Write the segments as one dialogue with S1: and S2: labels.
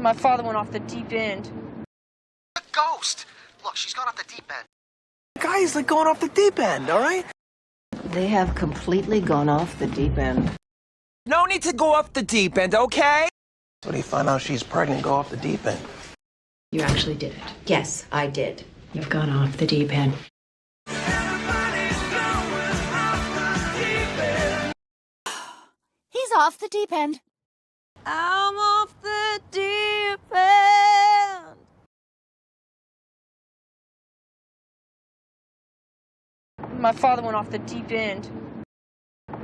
S1: My father went off the deep end.
S2: A ghost! Look, she's gone off the deep end.
S3: Guys, they're going off the deep end, all right?
S4: They have completely gone off the deep end.
S5: No need to go off the deep end, okay?
S3: So they find out she's pregnant, go off the deep end.
S4: You actually did it. Yes, I did. You've gone off the deep end.
S1: He's off the deep end. I'm off the deep end. My father went off the deep end.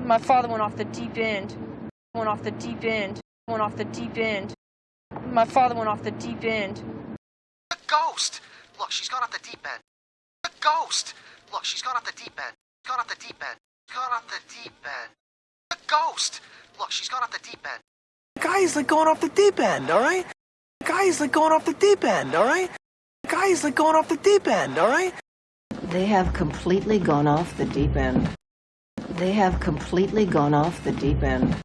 S1: My father went off the deep end. Went off the deep end. Went off the deep end. My father went off the deep end.
S2: A ghost! Look, she's gone off the deep end. A ghost! Look, she's gone off the deep end. Gone off the deep end. Gone off the deep end. A ghost! Look, she's gone off the deep end.
S3: Guys, they're going off the deep end, all right? Guys, they're going off the deep end, all right? Guys, they're going off the deep end, all right?
S4: They have completely gone off the deep end. They have completely gone off the deep end.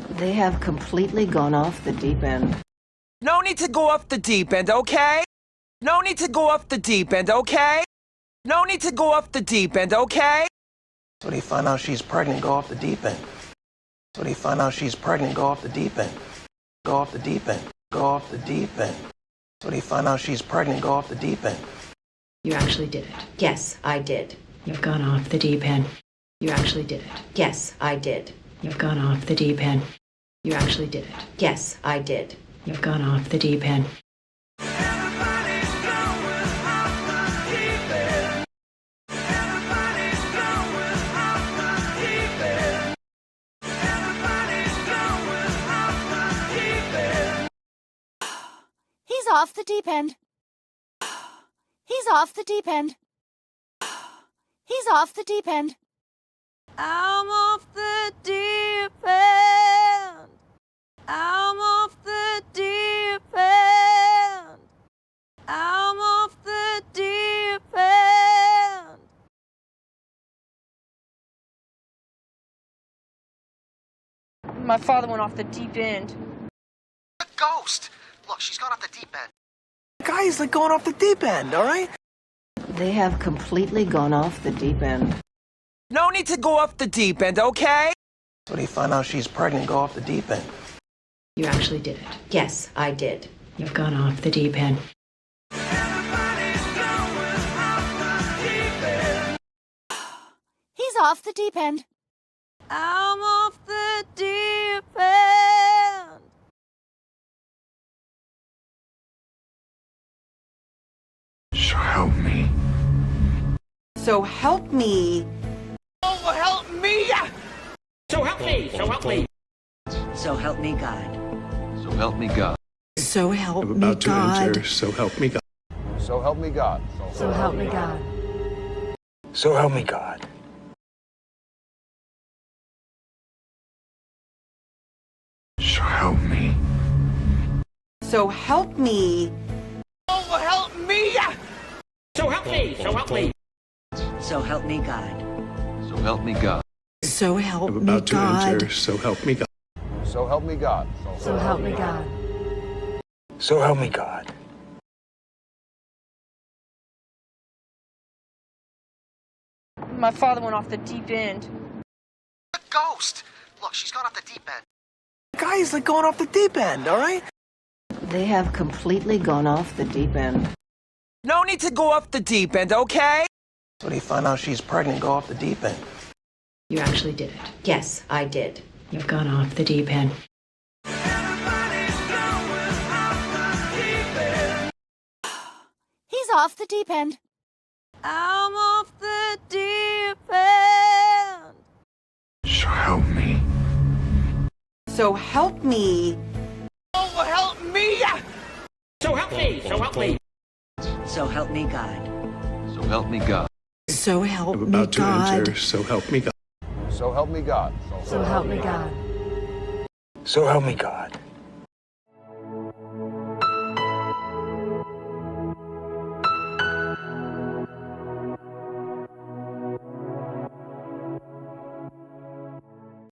S4: They have completely gone off the deep end.
S5: No need to go off the deep end, okay? No need to go off the deep end, okay? No need to go off the deep end, okay?
S3: So they find out she's pregnant, go off the deep end. So they find out she's pregnant, go off the deep end. Go off the deep end. Go off the deep end. So they find out she's pregnant, go off the deep end.
S4: You actually did it. Yes, I did. You've gone off the deep end. You actually did it. Yes, I did. You've gone off the deep end. You actually did it. Yes, I did. You've gone off the deep end.
S1: He's off the deep end. He's off the deep end. He's off the deep end. I'm off the deep end. I'm off the deep end. I'm off the deep end. My father went off the deep end.
S2: A ghost! Look, she's gone off the deep end.
S3: Guys, they're going off the deep end, all right?
S4: They have completely gone off the deep end.
S5: No need to go off the deep end, okay?
S3: So they find out she's pregnant, go off the deep end.
S4: You actually did it. Yes, I did. You've gone off the deep end.
S1: He's off the deep end. I'm off the deep end.
S6: So help me.
S7: So help me.
S5: Oh, help me!
S8: So help me! So help me!
S4: So help me God.
S6: So help me God.
S7: So help
S6: I'm
S7: me
S6: about to
S7: God.
S6: enter. So help me God.
S9: So help me God.
S1: So help me God.
S6: So help me God. So help me.
S7: So help me.
S5: Oh, help me!
S8: So help me! So help me!
S4: So help me God.
S6: So help me God.
S7: So help
S6: I'm
S7: me
S6: about to
S7: God.
S6: enter. So help me God.
S9: So help me God.
S1: So help me God.
S6: So help me God.
S1: My father went off the deep end.
S2: A ghost! Look, she's gone off the deep end.
S3: Guys, they're going off the deep end, all right?
S4: They have completely gone off the deep end.
S5: No need to go off the deep end, okay?
S3: So they find out she's pregnant, go off the deep end.
S4: You actually did it. Yes, I did. You've gone off the deep end.
S1: He's off the deep end. I'm off the deep end.
S6: So help me.
S7: So help me.
S5: Oh, help me!
S8: So help me! So help me!
S4: So help me God.
S6: So help me God.
S7: So help
S6: I'm
S7: me
S6: about to
S7: God.
S6: enter. So help me God.
S9: So help me God.
S1: So help me God.
S6: So help me God.